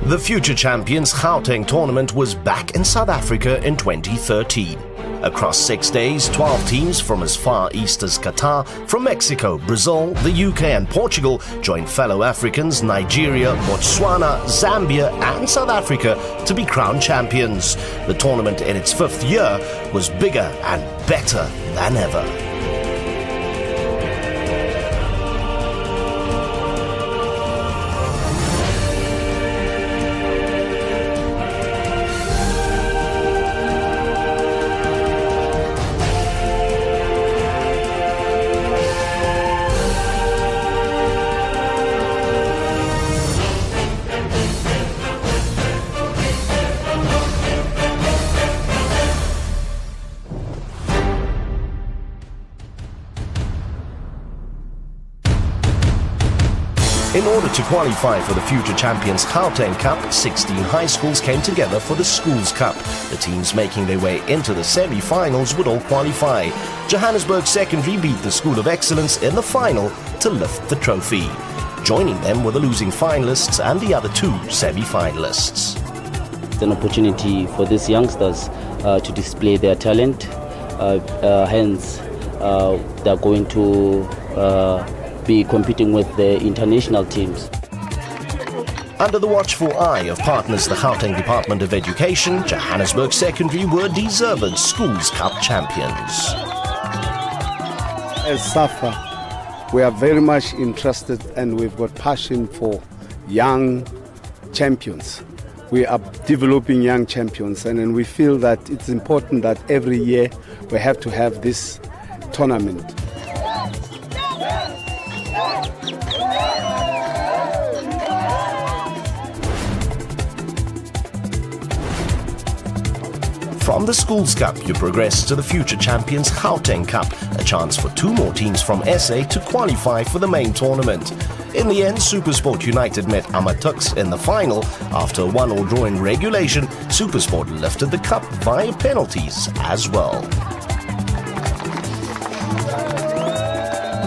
The Future Champions Gauteng tournament was back in South Africa in 2013. Across 6 days, 12 teams from as far east as Qatar, from Mexico, Brazil, the UK and Portugal joined fellow Africans Nigeria, Botswana, Zambia and South Africa to be crowned champions. The tournament in its 5th year was bigger and better than ever. In order to qualify for the Future Champions Gauteng Cup, 16 high schools came together for the Schools Cup. The teams making their way into the semi-finals would all qualify. Johannesburg Secondary beat the School of Excellence in the final to lift the trophy. Joining them were the losing finalists and the other 2 semi-finalists. It's an opportunity for these youngsters to display their talent. Hence, they're going to be competing with the international teams. Under the watchful eye of partners the Gauteng Department of Education, Johannesburg Secondary were deserved Schools Cup champions. As SAFA, we are very much interested and we've got passion for young champions. We are developing young champions, and then we feel that it's important that every year we have to have this tournament. From the Schools Cup, you progress to the Future Champions Gauteng Cup, a chance for 2 more teams from SA to qualify for the main tournament. In the end, SuperSport United met Amatuks in the final. After a 1-all draw in regulation, SuperSport lifted the cup via penalties as well.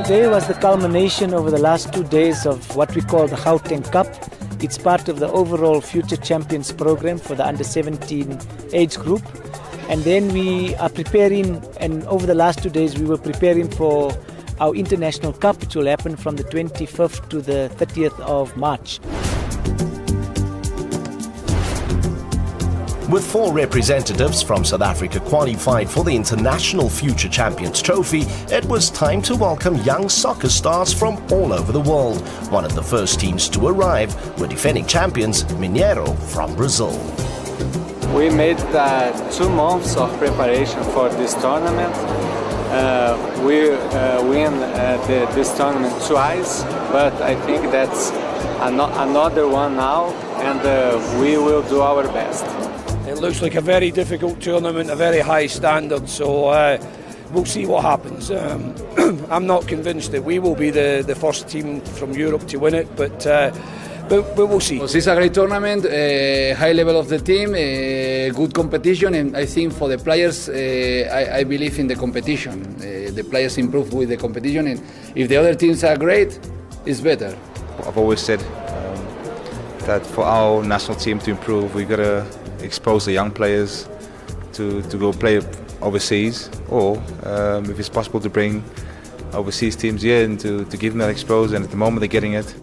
Today was the culmination over the last 2 days of what we call the Gauteng Cup. It's part of the overall Future Champions program for the under-17 age group. And then we are preparing, and over the last 2 days we were preparing for our International Cup, which will happen from the 25th to the 30th of March. With 4 representatives from South Africa qualified for the International Future Champions Trophy, it was time to welcome young soccer stars from all over the world. One of the first teams to arrive were defending champions Mineiro from Brazil. We made 2 months of preparation for this tournament. We win this tournament twice, but I think that's another one now, and we will do our best. It looks like a very difficult tournament, a very high standard, so we'll see what happens. I'm not convinced that we will be the first team from Europe to win it, but we'll see. It's a great tournament, high level of the team, good competition, and I think for the players, I believe in the competition. The players improve with the competition, and if the other teams are great, it's better. I've always said that for our national team to improve, we've got to expose the young players to go play overseas, or if it's possible to bring overseas teams here and to give them that exposure, and at the moment they're getting it.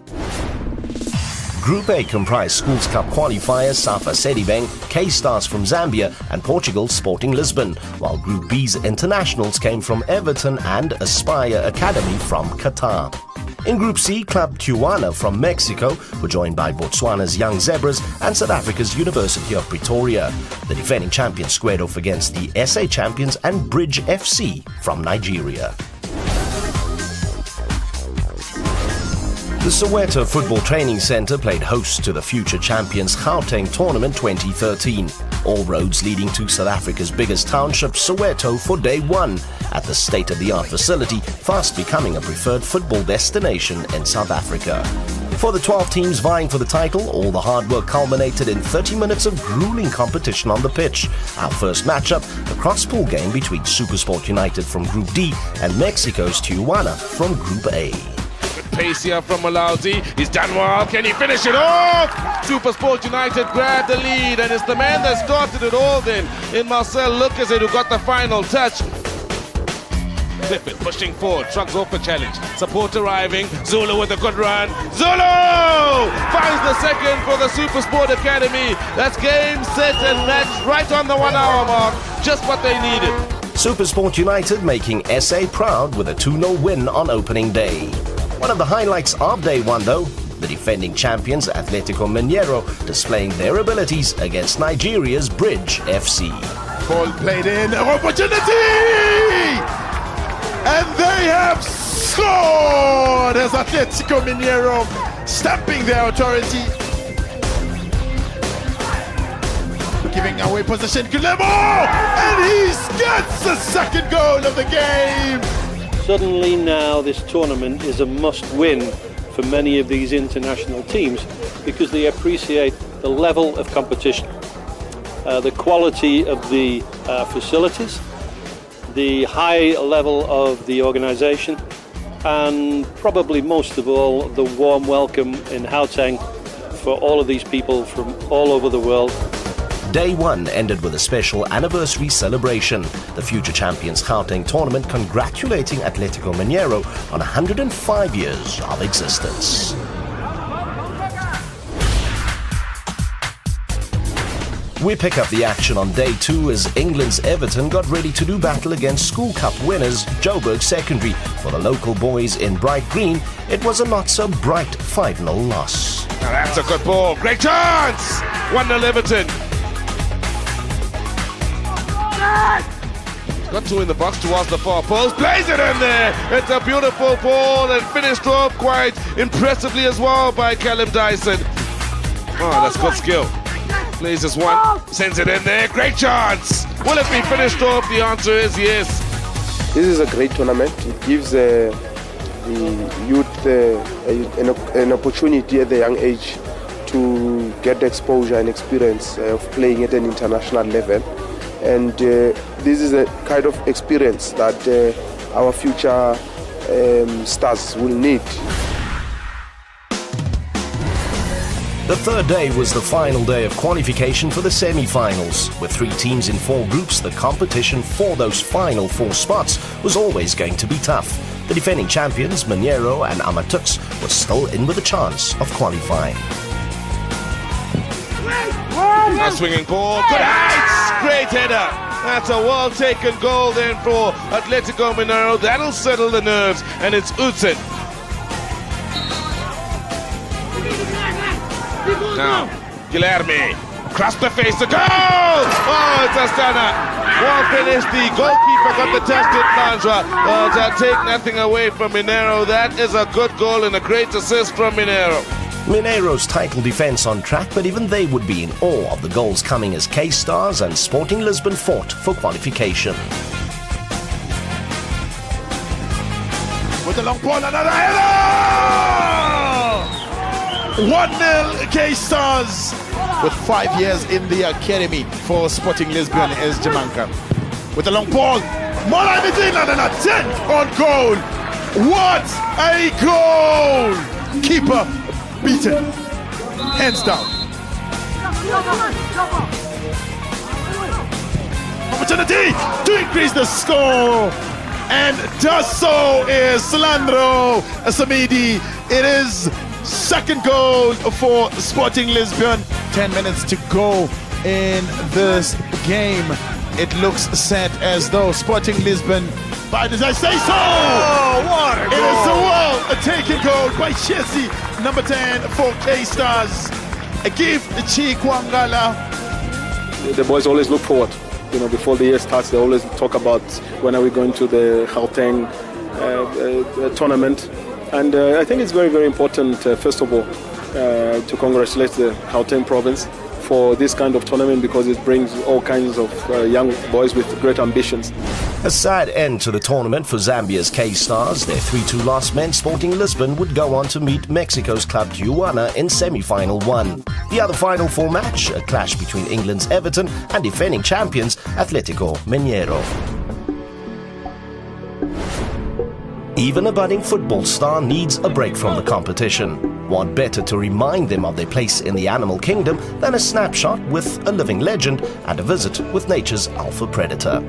Group A comprised Schools Cup qualifiers Safa Sedibeng, K-Stars from Zambia and Portugal's Sporting Lisbon, while Group B's internationals came from Everton and Aspire Academy from Qatar. In Group C, Club Tijuana from Mexico were joined by Botswana's Young Zebras and South Africa's University of Pretoria. The defending champions squared off against the SA champions and Bridge FC from Nigeria. The Soweto Football Training Centre played host to the Future Champions Gauteng Tournament 2013. All roads leading to South Africa's biggest township, Soweto, for day 1 at the state-of-the-art facility, fast becoming a preferred football destination in South Africa. For the 12 teams vying for the title, all the hard work culminated in 30 minutes of grueling competition on the pitch. Our first matchup, a cross-pool game between SuperSport United from Group D and Mexico's Tijuana from Group A. pace here from Malauzi. He's done well. Can he finish it off? SuperSport United grab the lead, and it's the man that started it all then in Marcel Lucas who got the final touch. Clifford pushing forward, shrugs off a challenge. Support arriving. Zulu with a good run. Zulu finds the second for the SuperSport Academy. That's game, set and match right on the 1 hour mark. Just what they needed. SuperSport United making SA proud with a 2-0 win on opening day. One of the highlights of day one, though, the defending champions Atletico Mineiro displaying their abilities against Nigeria's Bridge FC. Ball played in, opportunity! And they have scored as Atletico Mineiro stamping their authority. Giving away possession, Guillermo! And he gets the second goal of the game! Suddenly now this tournament is a must-win for many of these international teams because they appreciate the level of competition, the quality of the facilities, the high level of the organisation, and probably most of all the warm welcome in Gauteng for all of these people from all over the world. Day one ended with a special anniversary celebration. The Future Champions Gauteng tournament congratulating Atletico Mineiro on 105 years of existence. We pick up the action on day two as England's Everton got ready to do battle against School Cup winners Joburg Secondary. For the local boys in bright green, it was a not-so-bright 5-0 loss. Now that's a good ball. Great chance! 1-0 Everton. Got two in the box towards the far post. Plays it in there. It's a beautiful ball and finished off quite impressively as well by Callum Dyson. Oh, that's good skill. Plays this one. Sends it in there. Great chance. Will it be finished off? The answer is yes. This is a great tournament. It gives the youth an opportunity at the young age to get the exposure and experience of playing at an international level. And this is a kind of experience that our future stars will need. The third day was the final day of qualification for the semi-finals. With 3 teams in 4 groups, the competition for those final 4 spots was always going to be tough. The defending champions, Mineiro and Amatuks, were still in with a chance of qualifying. A swinging ball, good heights, great header. That's a well-taken goal then for Atletico Mineiro. That'll settle the nerves, and it's Utsen. Now, Guilherme, across the face, the goal! Oh, it's a stunner. Well finished, the goalkeeper got the tested Manjwa. To take nothing away from Mineiro. That is a good goal and a great assist from Mineiro. Mineiro's title defence on track, but even they would be in awe of the goals coming as K-Stars and Sporting Lisbon fought for qualification. With a long ball, another header! 1-0 K-Stars with 5 years in the academy for Sporting Lisbon as Jamaica. With a long ball, Mola Medina and a 10th on goal. What a goal! Keeper beaten, hands down. Opportunity to increase the score, and does so is Slandro Samidi. It is second goal for Sporting Lisbon. 10 minutes to go in this game. It looks set as though Sporting Lisbon, by did I say so? Oh, what a goal! It is a well-taken goal by Chelsea, number 10 for K-Stars. A gift to Chikwangala. The boys always look forward. You know, before the year starts, they always talk about when are we going to the Gauteng tournament. And I think it's very, very important, first of all, to congratulate the Gauteng province for this kind of tournament because it brings all kinds of young boys with great ambitions. A sad end to the tournament for Zambia's K-Stars. Their 3-2 loss meant Sporting Lisbon would go on to meet Mexico's club Tijuana in semi-final 1. The other final 4 match, a clash between England's Everton and defending champions Atletico Mineiro. Even a budding football star needs a break from the competition. What better to remind them of their place in the animal kingdom than a snapshot with a living legend and a visit with nature's alpha predator.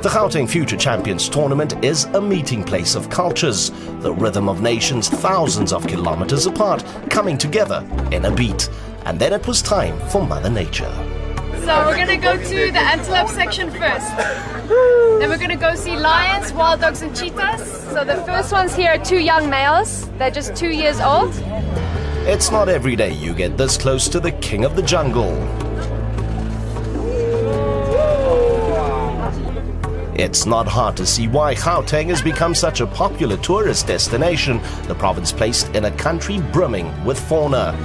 The Gauteng Future Champions Tournament is a meeting place of cultures, the rhythm of nations thousands of kilometers apart coming together in a beat. And then it was time for Mother Nature. So we're going to go to the antelope section first. Then we're going to go see lions, wild dogs and cheetahs. So the first ones here are 2 young males. They're just 2 years old. It's not every day you get this close to the king of the jungle. It's not hard to see why Gauteng has become such a popular tourist destination, the province placed in a country brimming with fauna.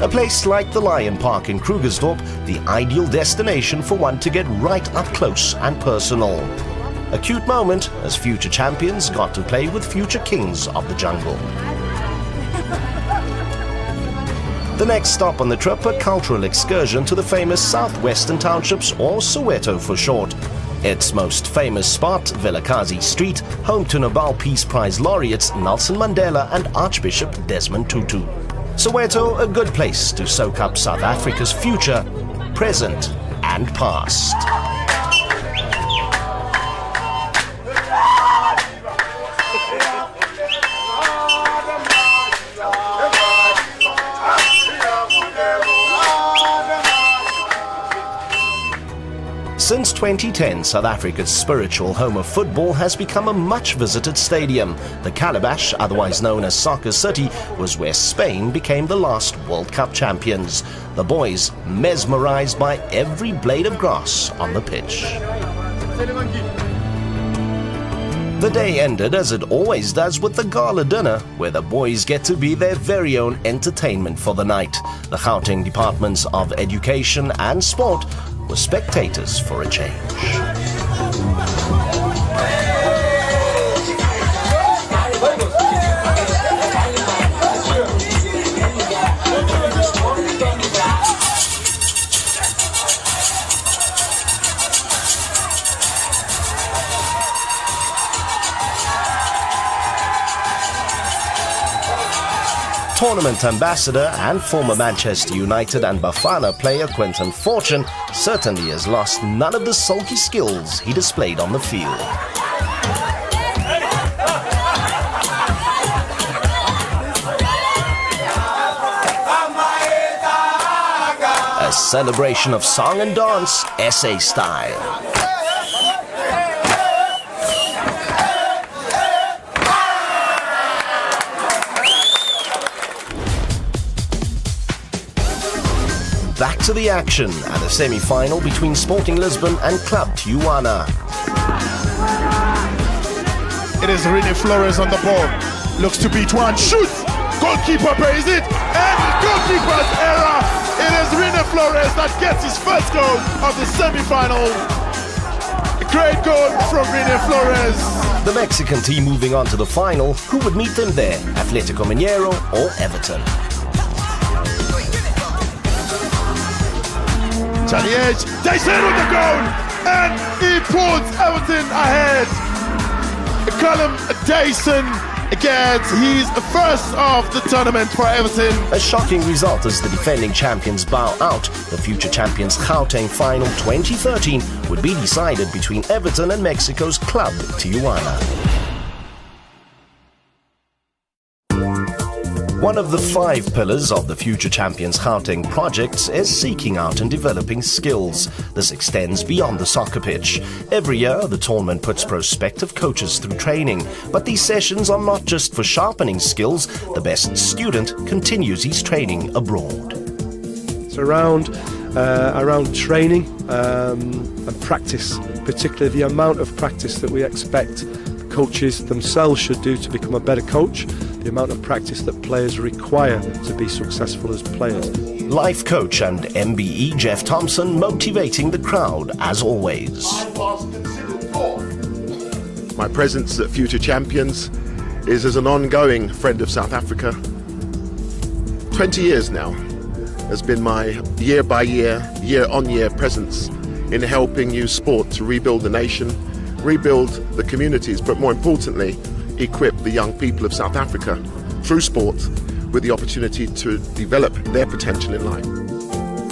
A place like the Lion Park in Krugersdorp, the ideal destination for one to get right up close and personal. A cute moment as future champions got to play with future kings of the jungle. The next stop on the trip, a cultural excursion to the famous southwestern townships, or Soweto for short. Its most famous spot, Vilakazi Street, home to Nobel Peace Prize laureates Nelson Mandela and Archbishop Desmond Tutu. Soweto, a good place to soak up South Africa's future, present and past. Since 2010, South Africa's spiritual home of football has become a much-visited stadium. The Calabash, otherwise known as Soccer City, was where Spain became the last World Cup champions. The boys mesmerized by every blade of grass on the pitch. The day ended as it always does with the gala dinner, where the boys get to be their very own entertainment for the night. The Gauteng Departments of Education and Sport were spectators for a change. Tournament ambassador and former Manchester United and Bafana player Quentin Fortune certainly has lost none of the sulky skills he displayed on the field. A celebration of song and dance, SA style. Back to the action at a semi-final between Sporting Lisbon and Club Tijuana. It is Rene Flores on the ball. Looks to beat one. Shoots! Goalkeeper pays it. And goalkeeper's error. It is Rene Flores that gets his first goal of the semi-final. A great goal from Rene Flores. The Mexican team moving on to the final. Who would meet them there? Atletico Mineiro or Everton? Chaliege, Dyson with the goal, and he puts Everton ahead. Callum Dyson gets his first of the tournament for Everton. A shocking result as the defending champions bow out. The Future Champions Gauteng Final 2013 would be decided between Everton and Mexico's Club Tijuana. One of the 5 pillars of the Future Champions Gauteng projects is seeking out and developing skills. This extends beyond the soccer pitch. Every year, the tournament puts prospective coaches through training. But these sessions are not just for sharpening skills. The best student continues his training abroad. It's around training and practice, particularly the amount of practice that we expect the coaches themselves should do to become a better coach, the amount of practice that players require to be successful as players. Life coach and MBE Jeff Thompson motivating the crowd as always. My presence at Future Champions is as an ongoing friend of South Africa. 20 years now has been my year by year, year on year presence in helping use sport to rebuild the nation, rebuild the communities, but more importantly, equip the young people of South Africa through sport with the opportunity to develop their potential in life.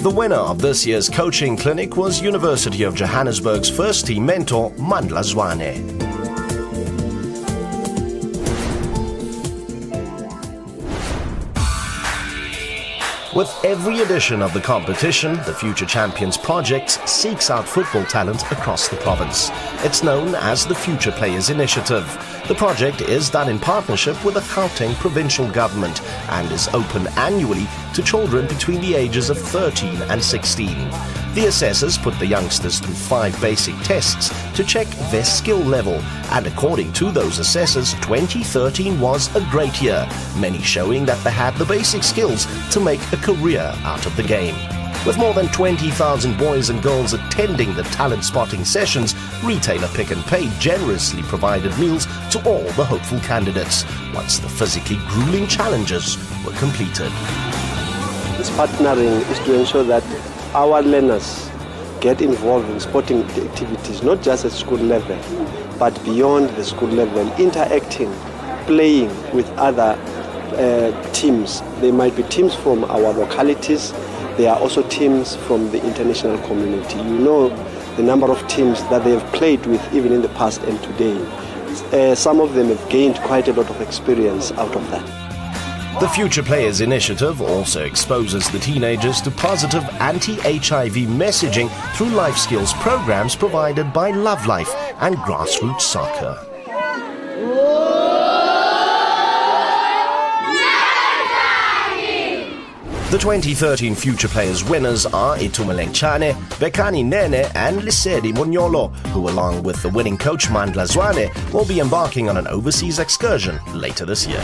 The winner of this year's coaching clinic was University of Johannesburg's first team mentor, Mandla Zwane. With every edition of the competition, the Future Champions Project seeks out football talent across the province. It's known as the Future Players Initiative. The project is done in partnership with the Gauteng provincial government and is open annually to children between the ages of 13 and 16. The assessors put the youngsters through 5 basic tests to check their skill level, and according to those assessors, 2013 was a great year, many showing that they had the basic skills to make a career out of the game. With more than 20,000 boys and girls attending the talent spotting sessions, retailer Pick n Pay generously provided meals to all the hopeful candidates once the physically grueling challenges were completed. This partnering is to ensure that our learners get involved in sporting activities, not just at school level, but beyond the school level, interacting, playing with other teams. They might be teams from our localities. There are also teams from the international community. You know the number of teams that they have played with even in the past and today. Some of them have gained quite a lot of experience out of that. The Future Players Initiative also exposes the teenagers to positive anti-HIV messaging through life skills programs provided by Love Life and Grassroots Soccer. The 2013 Future Players winners are Itumeleng Chane, Bekani Nene and Lisedi Monyolo, who along with the winning coach Mandla Zwane will be embarking on an overseas excursion later this year.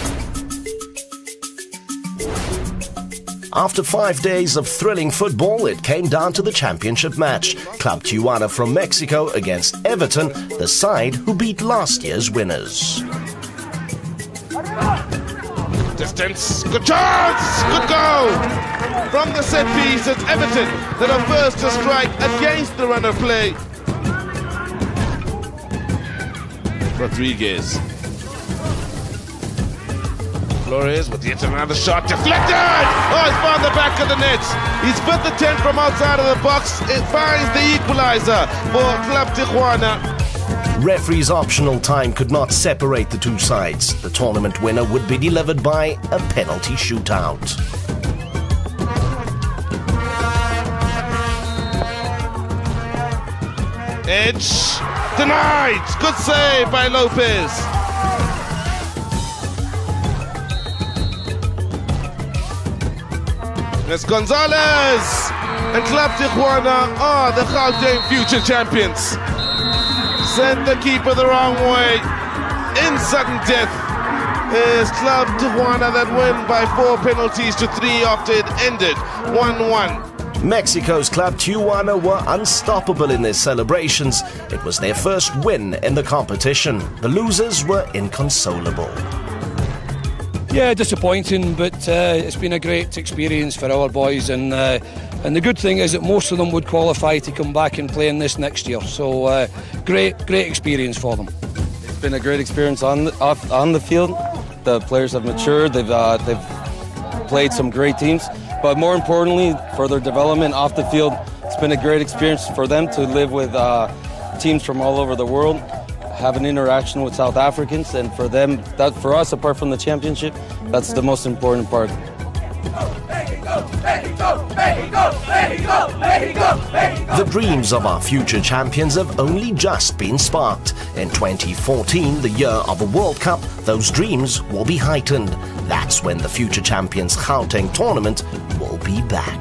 After 5 days of thrilling football, it came down to the championship match. Club Tijuana from Mexico against Everton, the side who beat last year's winners. Distance, good chance, good goal! From the set piece, it's Everton that are first to strike against the run of play. Rodriguez. Flores with yet another shot, deflected! Oh, he's found the back of the net. He's put the 10 from outside of the box. It finds the equalizer for Club Tijuana. Referee's optional time could not separate the two sides. The tournament winner would be delivered by a penalty shootout. Edge denied. Good save by Lopez. It's Gonzalez, and Club Tijuana are the Gauteng Future Champions. Sent the keeper the wrong way. In sudden death is Club Tijuana that win by 4 penalties to 3 after it ended 1-1. Mexico's Club Tijuana were unstoppable in their celebrations. It was their first win in the competition. The losers were inconsolable. Yeah, disappointing, but it's been a great experience for our boys, and the good thing is that most of them would qualify to come back and play in this next year. So great experience for them. It's been a great experience on the field. The players have matured. They've played some great teams, but more importantly, for their development off the field, it's been a great experience for them to live with teams from all over the world, have an interaction with South Africans, and for them, that for us, apart from the championship, that's the most important part. The dreams of our future champions have only just been sparked. In 2014, the year of a World Cup, those dreams will be heightened. That's when the Future Champions Gauteng tournament will be back.